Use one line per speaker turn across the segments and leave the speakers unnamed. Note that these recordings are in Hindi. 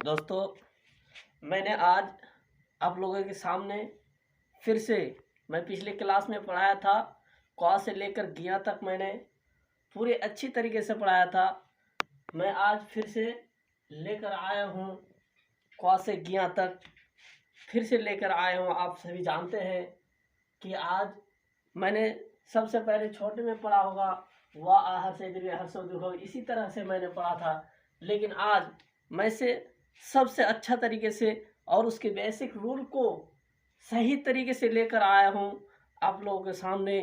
दोस्तों, मैंने आज आप लोगों के सामने फिर से मैं पिछले क्लास में पढ़ाया था। क से लेकर ज्ञ तक मैंने पूरे अच्छी तरीके से पढ़ाया था। मैं आज फिर से लेकर आया हूँ क से ज्ञ तक फिर से लेकर आया हूँ। आप सभी जानते हैं कि आज मैंने सबसे पहले छोटे में पढ़ा होगा व आ हर से दीर्घ हर से दीर्घ, इसी तरह से मैंने पढ़ा था। लेकिन आज मैं से सबसे अच्छा तरीके से और उसके बेसिक रूल को सही तरीके से लेकर आया हूँ आप लोगों के सामने।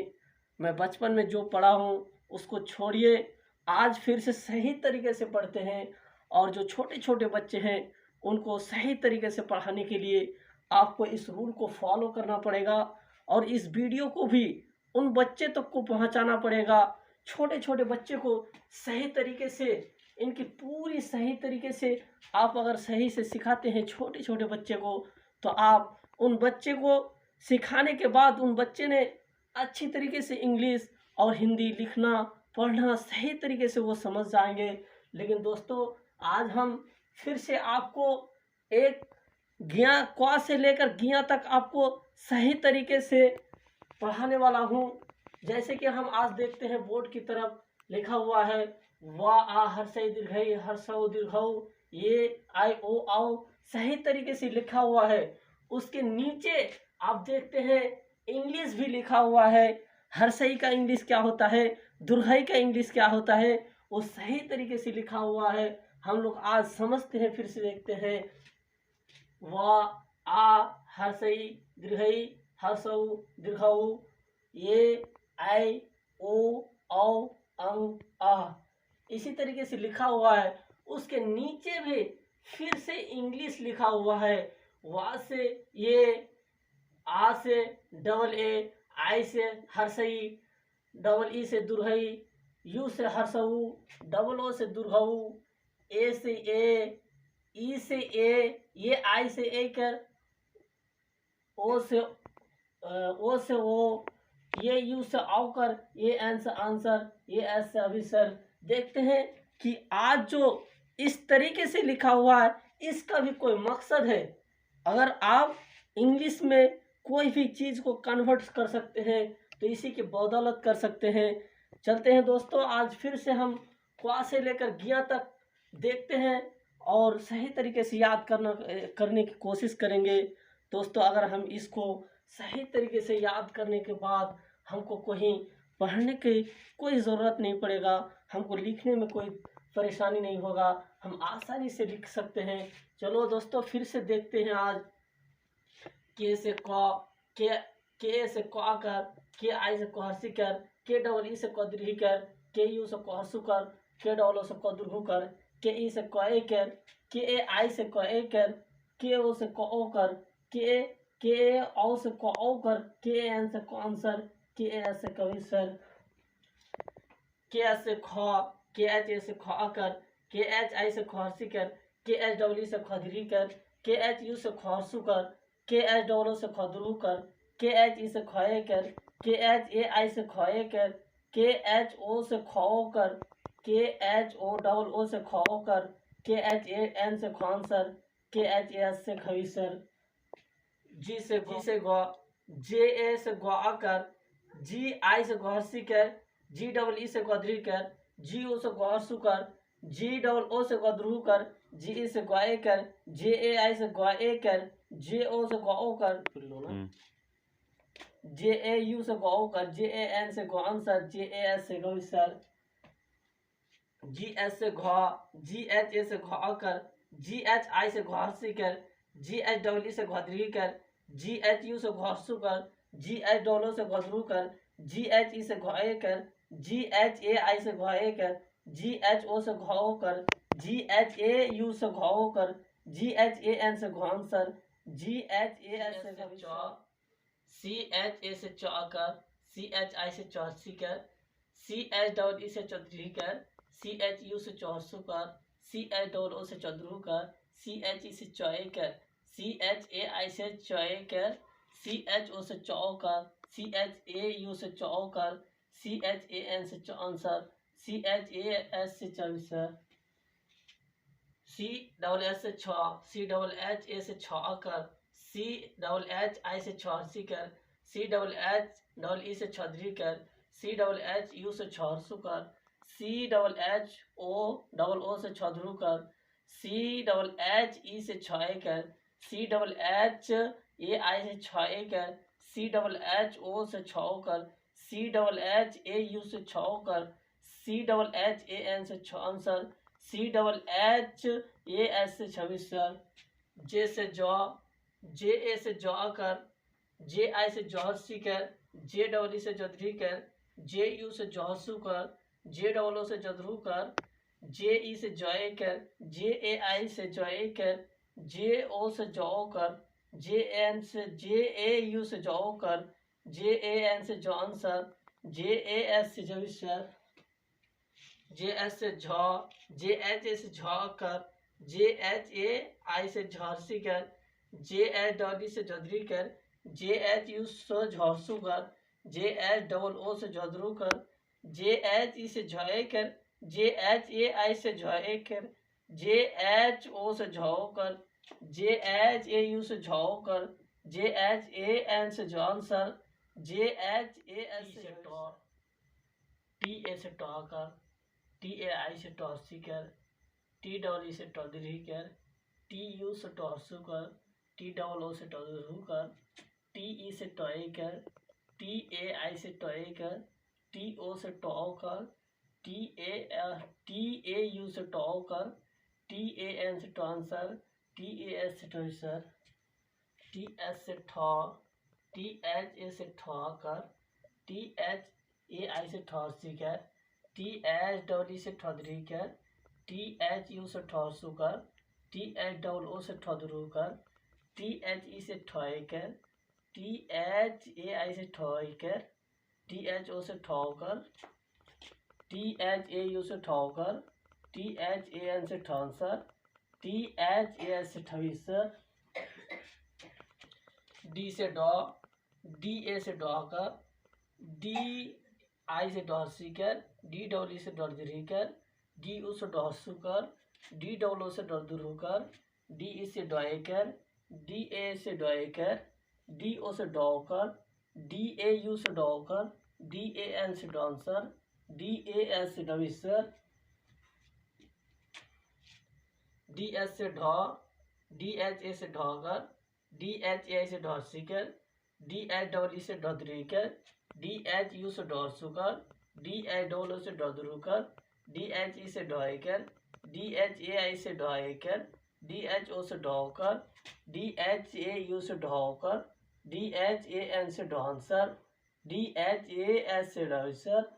मैं बचपन में जो पढ़ा हूँ उसको छोड़िए, आज फिर से सही तरीके से पढ़ते हैं। और जो छोटे छोटे बच्चे हैं उनको सही तरीके से पढ़ाने के लिए आपको इस रूल को फॉलो करना पड़ेगा और इस वीडियो को भी उन बच्चे तक को पहुंचाना पड़ेगा। छोटे छोटे बच्चे को सही तरीके से, इनकी पूरी सही तरीके से आप अगर सही से सिखाते हैं छोटे छोटे बच्चे को, तो आप उन बच्चे को सिखाने के बाद उन बच्चे ने अच्छी तरीके से इंग्लिश और हिंदी लिखना पढ़ना सही तरीके से वो समझ जाएंगे। लेकिन दोस्तों, आज हम फिर से आपको एक ज्ञ क से लेकर ज्ञ तक आपको सही तरीके से पढ़ाने वाला हूँ। जैसे कि हम आज देखते हैं बोर्ड की तरफ लिखा हुआ है व आ हर से दीर्घई हर सौ दीर्घऊ, ये आई ओ आओ सही तरीके से लिखा हुआ है। उसके नीचे आप देखते हैं इंग्लिश भी लिखा हुआ है। हर सही का इंग्लिश क्या होता है, दुर्घई का इंग्लिश क्या होता है, वो सही तरीके से लिखा हुआ है। हम लोग आज समझते हैं, फिर से देखते हैं व आ हर सही दीर्घई हर सौ दीर्घऊ, ये आई ओ औ अंग आ, इसी तरीके से लिखा हुआ है। उसके नीचे भी फिर से इंग्लिश लिखा हुआ है। वा से ये, आ से डबल ए, आई से हर्षई, डबल ई से दुर्घई, यू से हर्षऊ, डबल ओ से दुर्घऊ, ए से ए, ई से ए, ये आई से ए कर, ओ से ओ, ये यू से आओ कर, ये एन से आंसर, ये एस से अभिसर। देखते हैं कि आज जो इस तरीके से लिखा हुआ है इसका भी कोई मकसद है। अगर आप इंग्लिश में कोई भी चीज़ को कन्वर्ट कर सकते हैं तो इसी की बदौलत कर सकते हैं। चलते हैं दोस्तों, आज फिर से हम क से लेकर ज्ञ तक देखते हैं और सही तरीके से याद करने की कोशिश करेंगे। दोस्तों, अगर हम इसको सही तरीके से याद करने के बाद हमको कहीं पढ़ने की कोई ज़रूरत नहीं पड़ेगा, हमको लिखने में कोई परेशानी नहीं होगा, हम आसानी से लिख सकते हैं। चलो दोस्तों, फिर से देखते हैं आज के से क, के से क कर, के आई से कहरसी कर, के डबल ई से कदरी कर, के यू से कहरसु कर, के डबल ओ से कदरू कर, के ई से क कर, के ए आई से क कर, के ओ से क ओ कर, के औ से क ओ कर, के एन से क आंसर, के एस से कविसर, के एस से ख, के एच ए से ख कर, के एच आई से खरसी कर, के एच डब्ल्यू से खदरी कर, के एच यू से खरसु कर, के एच डब्ल्यू से खदरू कर, के एच ई से खए कर, के एच ए आई से खए कर, के एच ओ से खो कर, के एच ओ डबल ओ से खो कर, के एच ए एन से खानसर, के एच ए एस से खवीसर, जी से ग, जे ए से ग कर, जी आई से गहरसी कर, जी डबल ई से गदरी कर, जी ओ से गहरसु कर, जी डबल ओ से गदरू कर, जी ई से गए कर, जे ए आई से गए कर, जे ओ से गओ कर, जे ए यू से गओ कर, जे ए एन से गौनसर, जे ए एस से गविसर, जी एस से घ, जी एच ए से घ कर, जी एच आई से घरसी कर, जी एच डबल ई से घदरी कर, जी एच यू से घरसु कर, जी एच डबल ओ से घदरू कर, जी एच ई से घए कर, जी एच ए आई से घए कर, जी एच ओ से घओ कर, जी एच ए यू से घओ कर, जी एच ए एन से घौनसर, जी एच ए एस से चौ, सी एच ए से चौ कर, सी एच आई से चौहसी कर, सी एच डबल ई से चौधरी कर, सी एच यू से चौहसु कर, सी एच डबल ओ से चौधरू कर, सी एच ई से चौए कर, सी एच ए आई से चौए कर, सी एच ओ से चौ कर, सी एच ए यू से चौ कर, सी एच ए एन से चौंसर, सी एच ए एस से चौबीसर, सी डबल एस से छ, सी डबल एच ए से छकर, सी डबल एच आई से छरसी कर, C double H double E से छदरी कर, सी डबल एच यू से छरसु कर, C double H O double O से छदरू कर, सी डबल एच ई से छए कर, सी डबल एच ए आई से छए कर, सी डबल एच ओ से छौ कर, C double H A U से छौ कर, C double H A N से छानसर, C double H A S से छब्बीसर, जे से जौ, जे ए से जौ कर, जे आई से जौहरसी कर, जे डबल ई से जदरी कर, जे यू से जौहसू कर, जे डबल ओ से जदरू कर, जे ई से जॉय कर, जे ए आई से जॉय कर, जे ओ से जौ कर, जे एन से जे ए यू से जौ कर, जे ए एन से जॉन सर, जे ए एस से जवी सर, जे एस से झ, जे एच ए से झ कर, जे एच ए आई से झरसी कर, जे एच डबल ई से जदरी कर, जे एच यू से झरसू कर, जे एच डबल ओ से जदरू कर, जे एच ई से झए कर, जे एच ए आई से झए कर, जे एच ओ से झो कर, जे एच ए यू से झो कर, जे एच ए एन से John sir, J H A S से टॉर, टी ए से टॉ कर, टी ए आई से टॉर्सी कर, टी डबल ई से टॉदरी कर, टी यू से टॉर्सू कर, टी डबल ओ से टॉदरू कर, टी ई से टॉय कर, टी ए आई से टॉय कर, टी ओ से टॉ कर, टी ए यू से टॉ कर, टी ए एन से ट्रांसर, टी ए एस से ट्रांसर, टी एस से ठॉ, टी एच ए से ठॉ कर, टी एच ए आई से ठॉर्सी कर, टी एच डबल ई से ठदरी कर, टी एच यू से ठॉर्सू कर, टी एच डबल ओ से ठदरू कर, टी एच ई से ठॉय कर, टी एच ए आई से ठॉय कर, टी एच ओ से ठॉ कर, टी एच ए यू से ठॉ कर, टी एच ए एन से ट्रांसर, टी एच ए एस से ठवीसर, डी से डॉ, डी ए से डॉ कर, डी आई से डॉर्सी कर, डी डबल ई से डॉर्जरी कर, डी यू से डॉर्सू कर, डी डबल ओ से डॉर्दरू कर, डी ई से डॉय कर, डी ए से डॉय कर, डी ओ से डॉ कर, डी ए यू से डॉ कर, डी ए एन से डॉन्सर, डी ए एस से डविसर, डी एस से ढॉ, डी एच ए से ढॉगर, डी एच ए से ढॉर्सिकर, डी एच डबल ई से ढदरीकर, डी एच यू से ढॉर्सुकर, डी एच डबल ओ से ढदरूकर, डी एच ई से ढॉयकर, डी एच ए आई से ढॉयकर, डी एच ओ से ढॉकर, डी एच ए यू से ढॉकर, डी एच ए एन से ढॉन्सर, डी एच ए एस से ढॉइसर,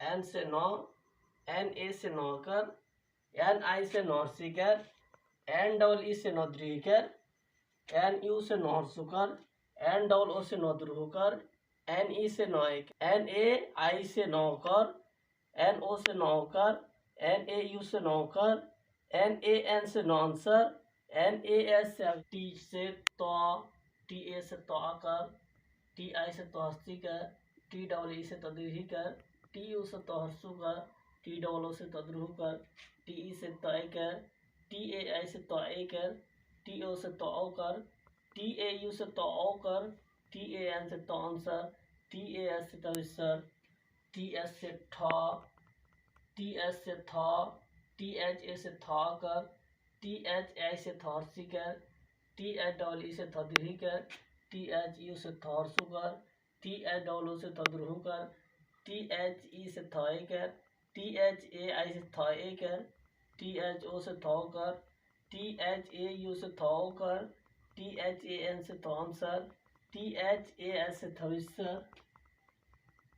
एन से नौ, एन ए से नौकर, एन आई से नॉर्सिकर, एन डबल ई से नौद्रीकर, एन यू से नॉर्सुकर, एन डबल ओ से नौद्रुकर, एन ई से नौक, एन ए आई से नौकर, एन ओ से नौकर, एन ए यू से नौकर, एन ए एन से नॉन्सर, एन ए एस से टी से तो, टी ए से तोकर, टी आई से तोहसीकर, टी डबल ई से तदही कर, टी यू से तोहरसू कर, टी डबल ओ से तद्रुह कर, टी ई से तय कर, टी ए आई से तय कर, टी ओ से तो कर, टी ए यू से तो कर, टी ए एन से तौनसर, टी ए एस से तविसर, टी एस से ठा, टी एस से था, टी एच ए से था कर, टी एच आई से थॉर्सी कर, टी एच डबल ई से थदरी कर, टी एच यू से थॉर्सू कर, टी एच डबल ओ से तद्रुह कर, टी एच ई से थाए कर, टी एच ए आई से थाए कर, टी एच ओ से थौ कर, टी एच ए यू से थौ कर, टी एच ए एन से थॉन्सर, टी एच ए एस से थविसर,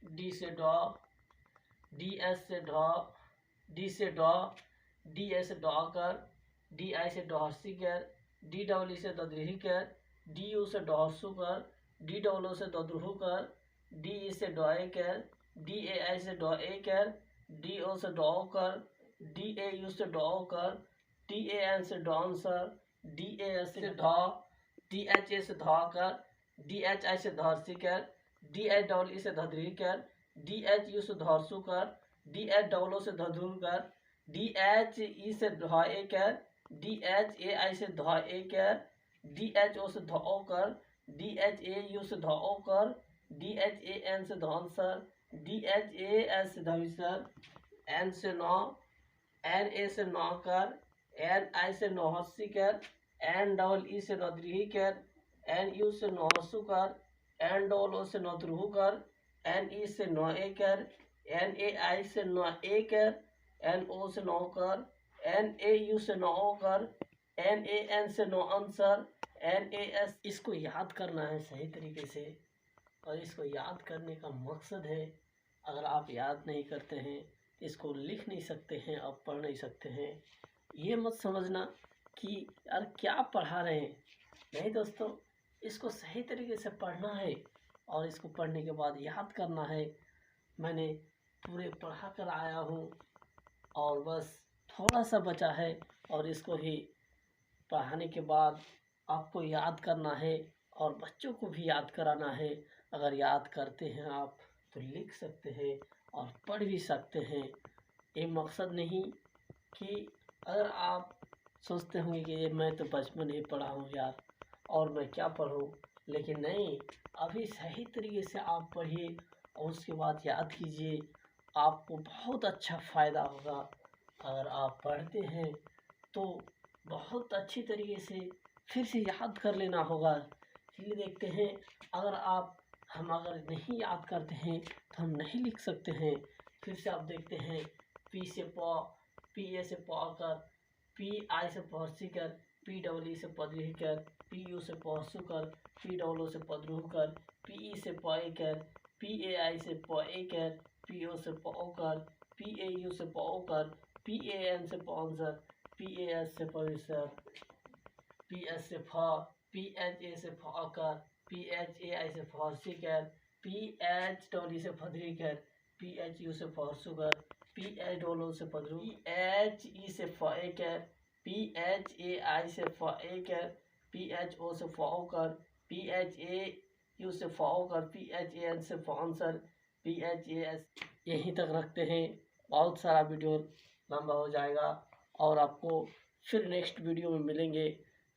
डी से डॉ, डी एस से डॉ, डी से डॉ, डी ए से डॉ कर, डी आई से डॉर्सी कर, डी डबल ई से ददरी कर, डी यू से डॉर्सू कर, डी डबल ओ से दद्रुह कर, डी ई से डॉए कर, डी ए आई से डॉ ए कर, डी ओ से डॉ कर, डी ए यू से डॉ कर, टी ए एन से डॉन्सर, डी ए एस से ढॉ, डी एच ए से धॉ कर, डी एच आई से धॉर्सी कर, डी एच डबल ई से धदरी कर, डी एच यू से धॉर्सू कर, डी एच डबल ओ से धधुर कर, DHE से ध ए कर, DHAI से ध ए कर, DHO से ध ओ कर, DHAU से ध ओ कर, DHAN से धौंसर, DHAS से धविसर, N से नौ, NA से नौकर, NI से नौहस्सी कर, NEE से नौद्रीही कर, NU से नौहसु कर, NOO से नौद्रुहु कर, NE से नौए कर, NAI से नौए कर, NO से नौकर, NAU से नौ कर, NAN से नौ अंसर, NAS। इसको याद करना है सही तरीके से, और इसको याद करने का मकसद है, अगर आप याद नहीं करते हैं, इसको लिख नहीं सकते हैं और पढ़ नहीं सकते हैं, ये मत समझना कि यार क्या पढ़ा रहे हैं। नहीं दोस्तों, इसको सही तरीके से पढ़ना है और इसको पढ़ने के बाद याद करना है। मैंने पूरे पढ़ा कर आया हूँ और बस थोड़ा सा बचा है, और इसको ही पढ़ाने के बाद आपको याद करना है और बच्चों को भी याद कराना है। अगर याद करते हैं आप तो लिख सकते हैं और पढ़ भी सकते हैं। ये मकसद नहीं कि अगर आप सोचते होंगे कि ये मैं तो बचपन ही पढ़ा हूँ यार और मैं क्या पढ़ूँ, लेकिन नहीं, अभी सही तरीके से आप पढ़िए और उसके बाद याद कीजिए, आपको बहुत अच्छा फ़ायदा होगा। अगर आप पढ़ते हैं तो बहुत अच्छी तरीके से फिर से याद कर लेना होगा। चलिए देखते हैं, अगर नहीं याद करते हैं तो हम नहीं लिख सकते हैं। फिर से आप देखते हैं, पी से प, पी ए से प कर, पी आई से पहुँची कर, पी डबल ई से पदवी कर, पी यू से पहुँचू कर, पी डबल ओ से पदरू कर, पी ई से पए कर, पी ए आई से पए कर, पी ओ से पो कर, पी ए यू से पो कर, पी ए एन से पौंसर, पी ए एस से पविसर, पी एस से फ, पी एच ए से फ कर, पी एच ए आई से फौसी कर, पी एच डोली से फदरी कर, पी एच यू से फौसू कर, पी एच डोलो से पदरू, पी एच ई से फ़े कर, पी एच ए आई से फ़े कर, पी एच ओ से फ़ो कर, पी एच ए यू से फ़ो कर, पी एच ए एन से फौंसर, पी एच ए एस। यहीं तक रखते हैं, बहुत सारा वीडियो लंबा हो जाएगा और आपको फिर नेक्स्ट वीडियो में मिलेंगे,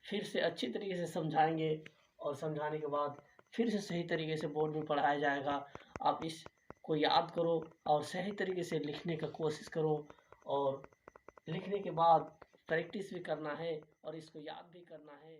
फिर से अच्छी तरीके से समझाएंगे और समझाने के बाद फिर से सही तरीके से बोर्ड में पढ़ाया जाएगा। आप इसको याद करो और सही तरीके से लिखने का कोशिश करो, और लिखने के बाद प्रैक्टिस भी करना है और इसको याद भी करना है।